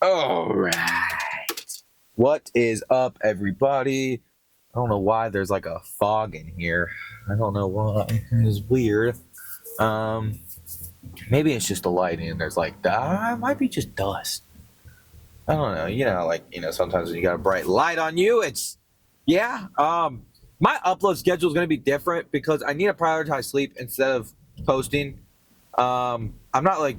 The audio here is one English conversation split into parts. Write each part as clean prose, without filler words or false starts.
All right. What is up, everybody? I don't know why there's like a fog in here. I don't know why. It's weird. Maybe it's just the lighting and there's like it might be just dust. I don't know. Sometimes when you got a bright light on you, it's yeah. My upload schedule is going to be different because I need to prioritize sleep instead of posting. I'm not like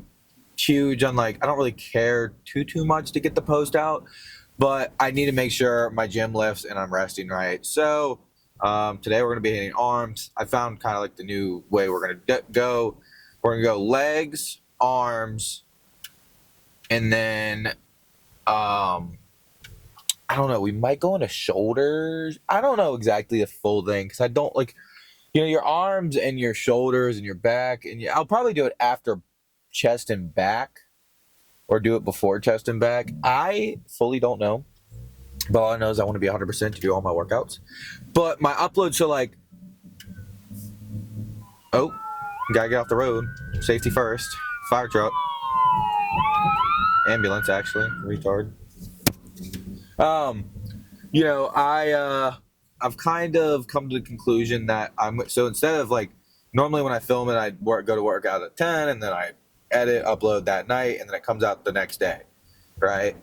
huge on I don't really care too much to get the post out, but I need to make sure my gym lifts and I'm resting right. So today we're going to be hitting arms. I found kind of like the new way we're going to go. We're going to go legs, arms, and then I don't know. We might go into shoulders. I don't know exactly the full thing because I don't your arms and your shoulders and your back. And I'll probably do it after chest and back or do it before chest and back. I fully don't know. But all I know is I want to be 100% to do all my workouts. But my upload, gotta get off the road. Safety first. Fire truck. Ambulance, actually. Retard. I've kind of come to the conclusion that instead of normally when I film it, I go to work out at 10 and then I edit, upload that night, and then it comes out the next day, right?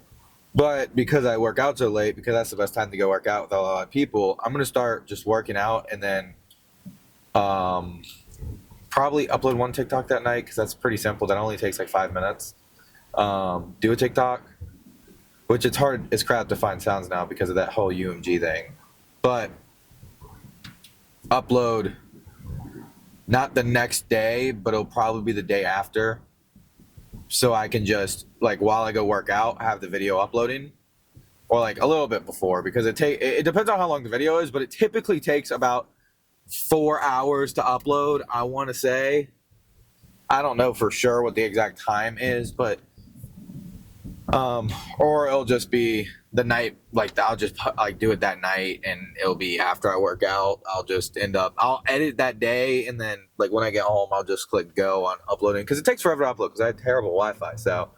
But because I work out so late, because that's the best time to go work out with a lot of people, I'm gonna start just working out and then probably upload one TikTok that night because that's pretty simple. That only takes 5 minutes. Do a TikTok, which it's hard as crap to find sounds now because of that whole UMG thing. But upload not the next day, but it'll probably be the day after. So I can just while I go work out, have the video uploading, or a little bit before because it depends on how long the video is, but it typically takes about 4 hours to upload. I want to say, I don't know for sure what the exact time is, but or it'll just be the night, I'll just do it that night and it'll be after I work out. I'll edit that day and then when I get home, I'll just click go on uploading because it takes forever to upload because I have terrible Wi-Fi. So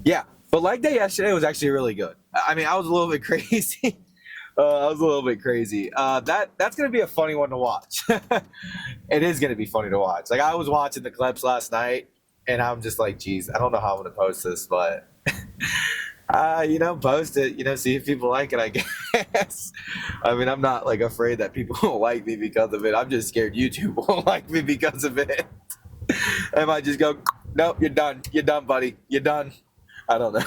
yeah, but leg day yesterday was actually really good. I mean, I was a little bit crazy. That's going to be a funny one to watch. It is going to be funny to watch. I was watching the clips last night and I'm just geez, I don't know how I'm going to post this, but post it, see if people like it, I guess. I mean, I'm not afraid that people won't like me because of it. I'm just scared YouTube won't like me because of it. I might just go, nope, you're done. You're done, buddy. You're done. I don't know.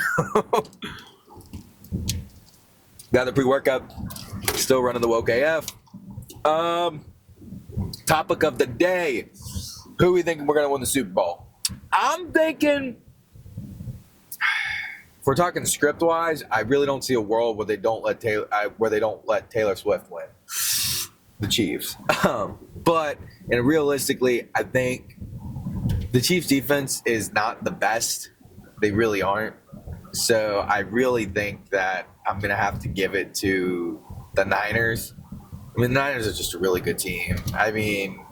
Got the pre-workout. Still running the Woke AF. Topic of the day. Who we think we're going to win the Super Bowl? I'm thinking, if we're talking script-wise, I really don't see a world where they don't let Taylor Swift win. The Chiefs. But realistically, I think the Chiefs' defense is not the best. They really aren't. So I really think that I'm going to have to give it to the Niners. I mean, the Niners are just a really good team. I mean,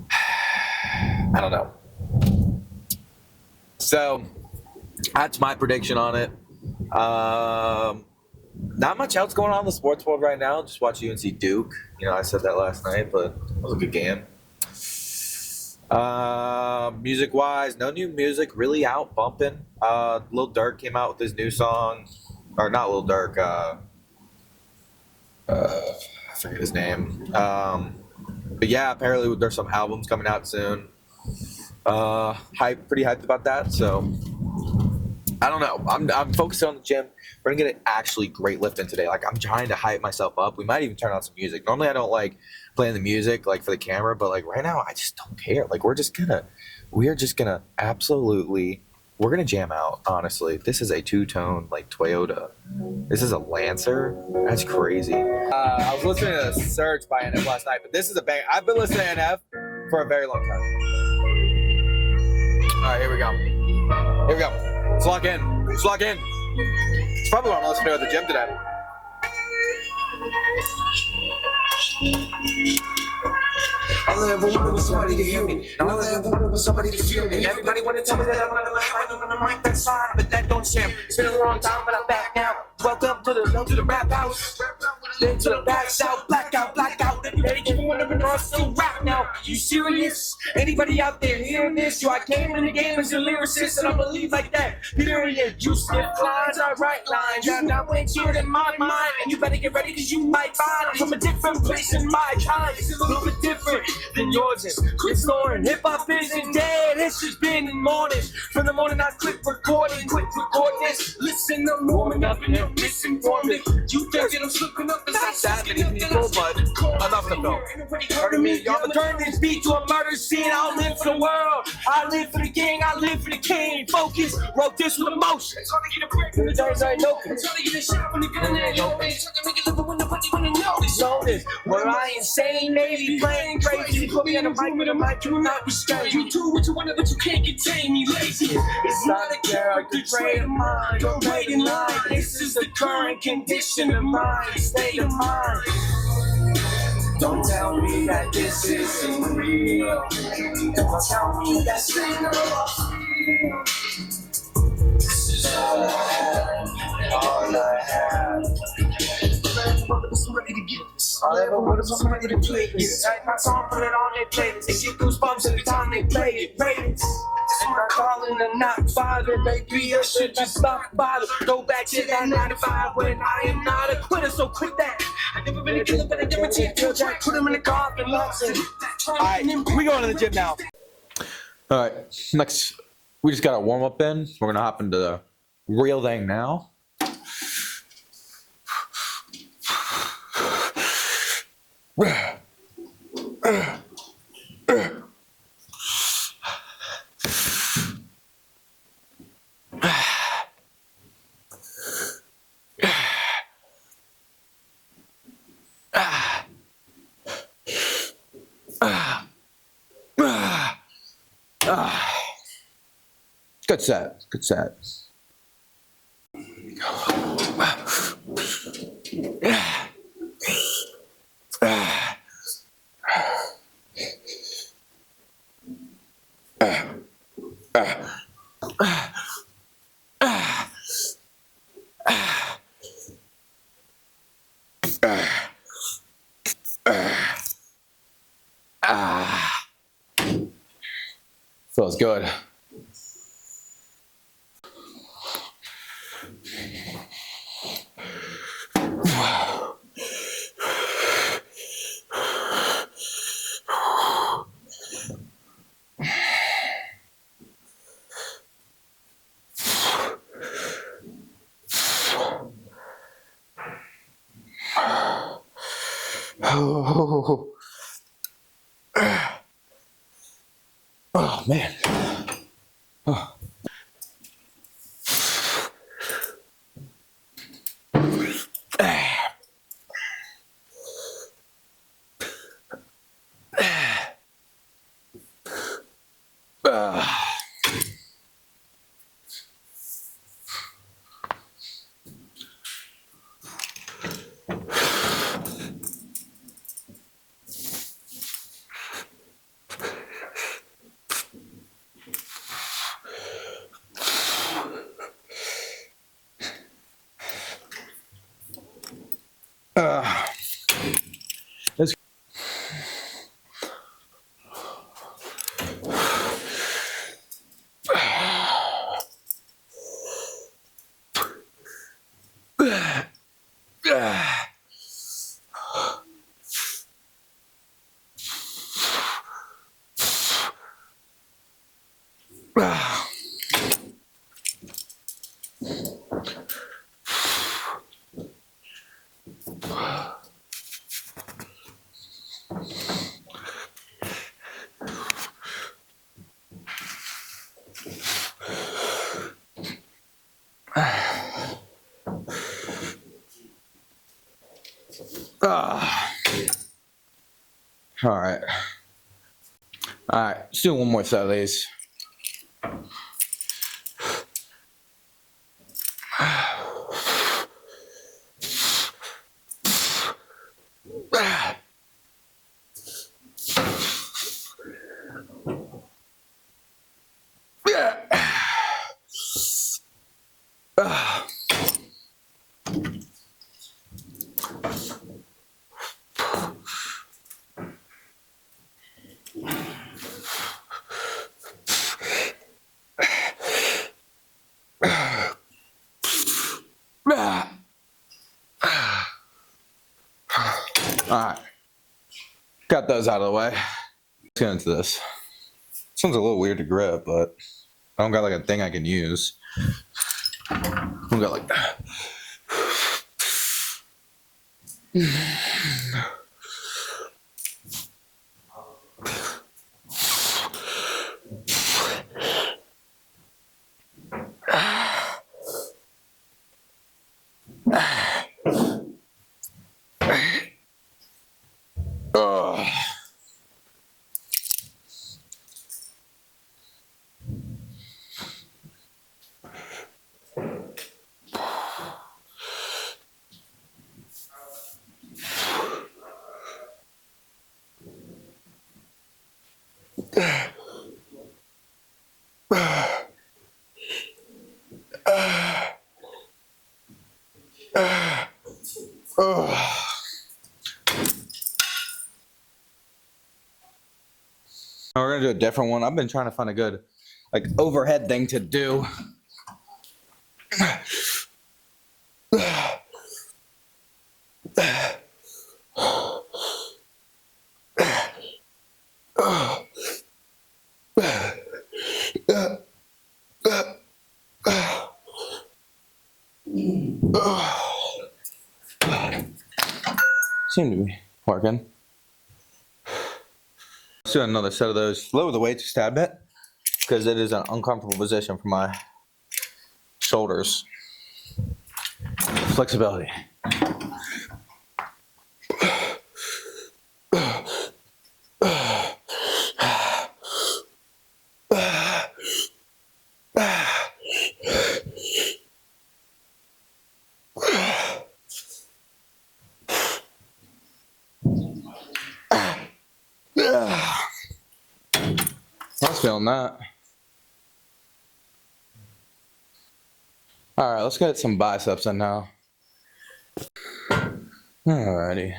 I don't know. So that's my prediction on it. Not much else going on in the sports world right now. Just watch UNC Duke. I said that last night, but it was a good game. Music-wise, no new music really out bumping. Lil Durk came out with his new song. Or not Lil Durk. I forget his name. But yeah, apparently there's some albums coming out soon. Pretty hyped about that. So I don't know. I'm focused on the gym. We're gonna get an actually great lift in today. I'm trying to hype myself up. We might even turn on some music. Normally I don't like playing the music for the camera, but right now I just don't care. We're gonna jam out. Honestly, this is a two-tone Toyota. This is a Lancer. That's crazy. I was listening to Surge by NF last night, but this is a bang. I've been listening to NF for a very long time. All right, here we go. Let's lock in. It's probably what I'm listening to at the gym today. All I ever wanted was somebody to hear me. All I ever wanted was somebody to feel me. Everybody wanted to tell me that I'm on the mic, that's fine, but that don't stand. It's been a long time, but I'm back now. Welcome to the rap house. Then to the back south, blackout. Everybody keep wondering if I still rap now. You serious? Anybody out there hearing this? Yo, I came in the game as a lyricist, and I believe like that. Period. You spit lines, I write lines. You're not weird in my mind, and you better get ready, cause you might find I'm from a different place in my time. It's a little bit different than yours is. It's Lauren. Hip hop isn't dead. It's just been in mornings. From the morning I quit recording, this. Listen, I'm warming up and you're misinformed. You think that I'm slipping up as I'm That many people, but enough to know. Heard of me? Y'all turn this beat to a murder scene. I don't live for the world. I live for the king. I live for the king. Focus. Wrote this with emotion. The days I know. Notice where I insane, maybe playing crazy. Put me on the mic with a mic, you not restrain. You do what you want, but you can't contain me. Lazy. It's not a character trait of mine. Don't wait in line. This is the current condition of mind, state of mind. Don't tell me that this isn't real. Don't tell me that's real. This is all I have. All I have. Somebody to get this. All I ever wanted was somebody to play this. Write my song, put it on their playlist. They get goosebumps every time they play it. Rate it. I'm not calling and not bothered. Maybe I should just stop bother. Go back to that 9 to 5 when I am not a quitter. So quit that. I never been a killer, but I guarantee it. Kill Jack, put him in the coffin. Alright, we going to the gym now. Alright, next, we just got a warm up in. We're going to hop into the real thing now. Good set. Good set. Feels good. Oh man. Oh. Let's all right. All right, let's do one more set, ladies. Alright. Got those out of the way. Let's get into this. This one's a little weird to grip, but I don't got like a thing I can use. I don't got like that. We're gonna do a different one. I've been trying to find a good, like, overhead thing to do. Seem to be working. Let's do another set of those. Lower the weight just a tad bit because it is an uncomfortable position for my shoulders. Flexibility. I was feeling that. All right, let's get some biceps in now. Alrighty.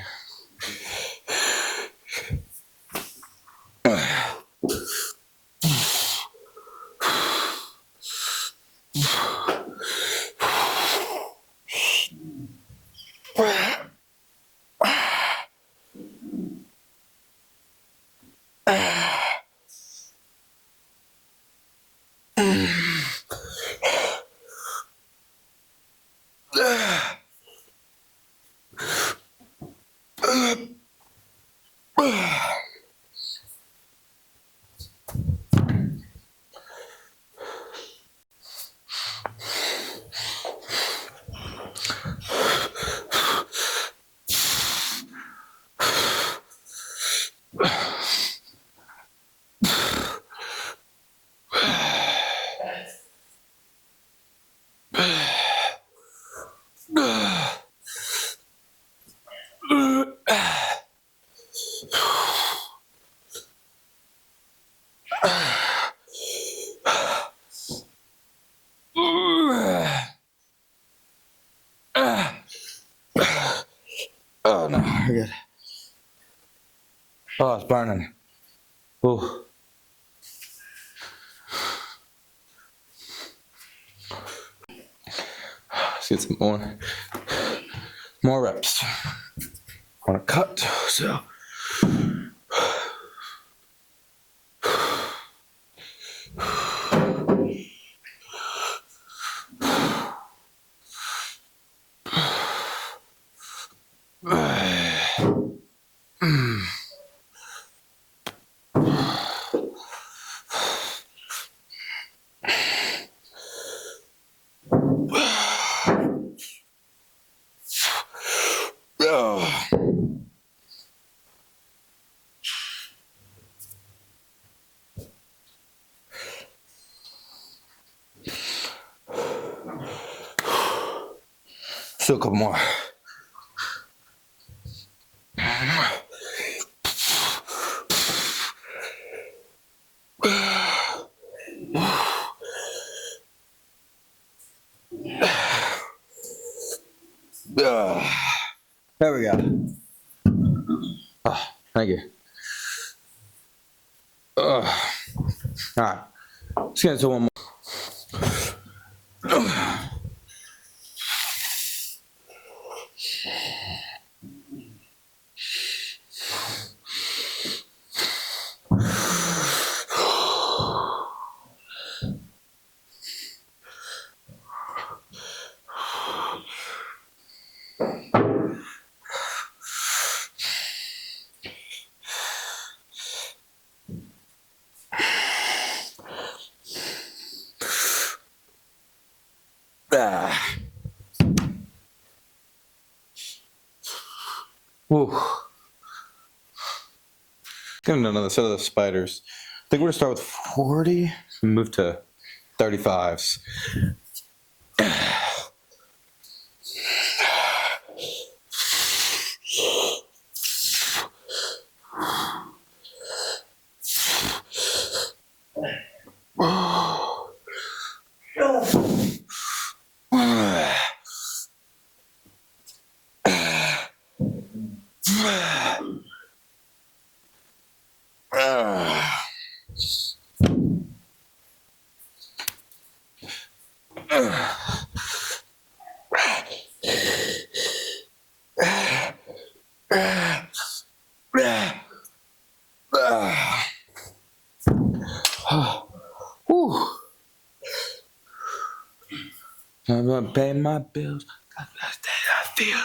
Oh no, we're good. Oh, it's burning. Ooh. Let's get some more reps. On a cut, so. Still a couple more. There we go. Thank you. All right. Let's get into one more. Whew. Getting another set of the spiders. I think we're gonna start with 40 and move to 35s. I'm gonna pay my bills. I feel.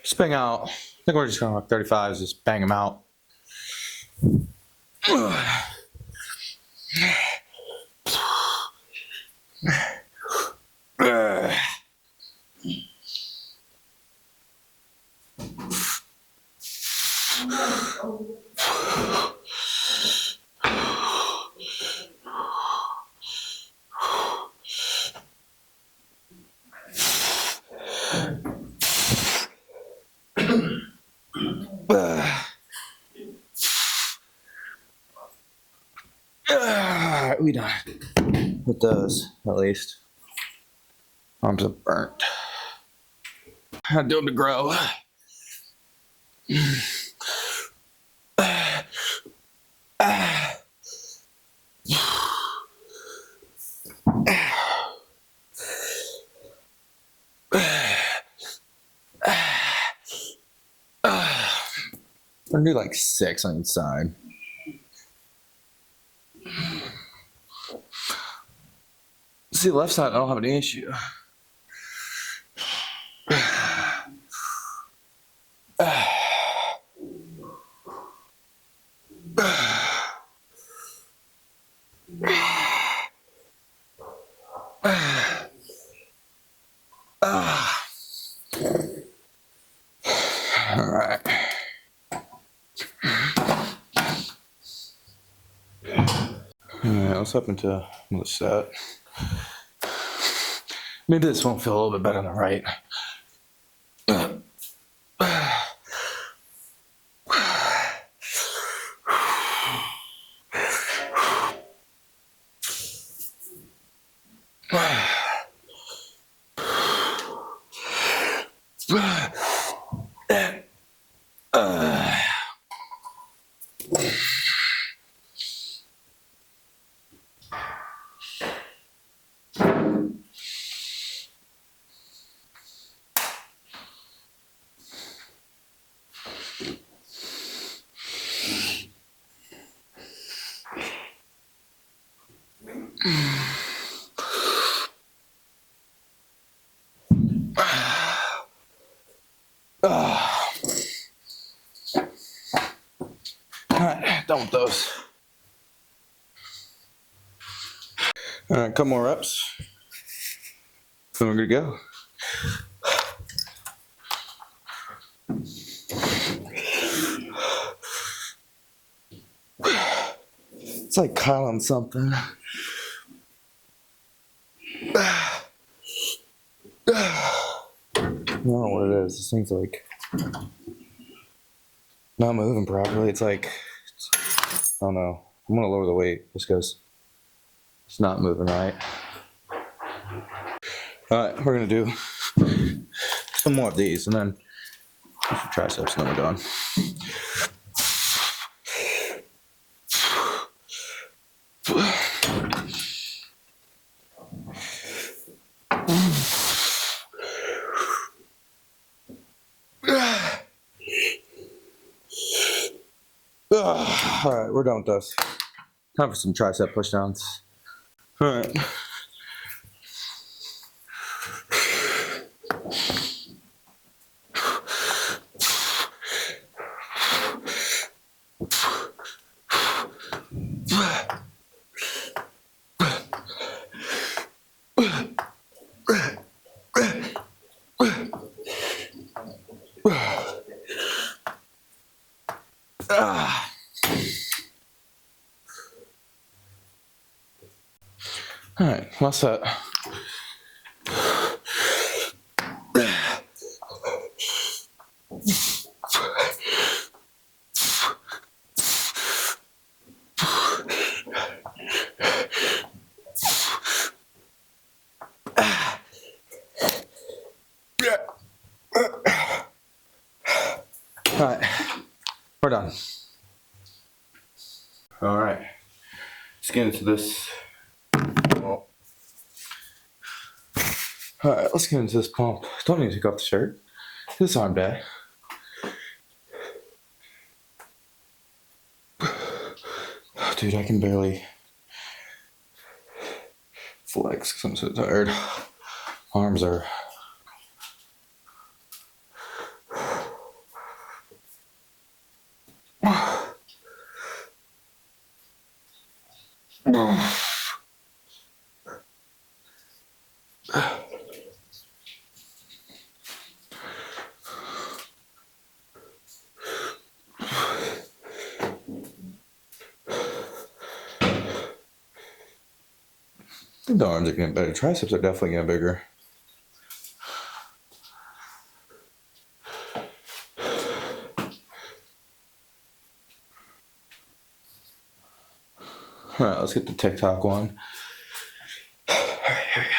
Just bang out. I think we're just going like 35s, just bang them out. Alright, we done with those, at least. Arms are burnt. How do them to grow? I'm gonna do like 6 on each side. See, the left side, I don't have any issue. All right. Let's up into another set. Maybe this won't feel a little bit better than right. Alright, done with those. Alright, a couple more reps. Then we're good to go. It's like caught on something. I don't know what it is. This thing's like not moving properly. It's like, I don't know. I'm gonna lower the weight just because it's not moving right. All right, we're gonna do some more of these, and then triceps, and then we're done. All right, we're done with this. Time for some tricep pushdowns. All right. All right, what's that? All right, we're done. All right, let's get into this. All right, let's get into this pump. Don't need to take off the shirt. This arm day. Dude, I can barely flex because I'm so tired. Arms are. I think the arms are getting better. Triceps are definitely getting bigger. All right, let's get the TikTok one. All right, here we go.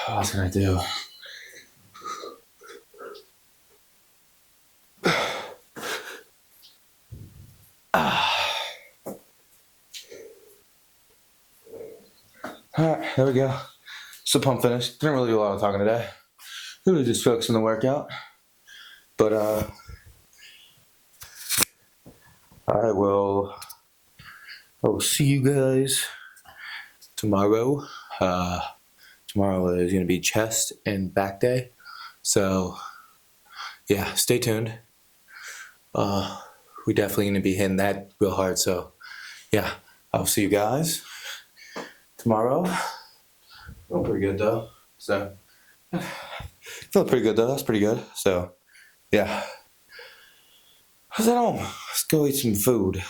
What else can I do? All right, there we go. So pump finish. Didn't really do a lot of talking today. Really just focus on the workout. But I will see you guys tomorrow. Tomorrow is going to be chest and back day. So, yeah, stay tuned. We definitely going to be hitting that real hard. So, yeah, I'll see you guys tomorrow. Feeling pretty good, though. So, feeling pretty good, though. That's pretty good. So, yeah. How's that on? Let's go eat some food.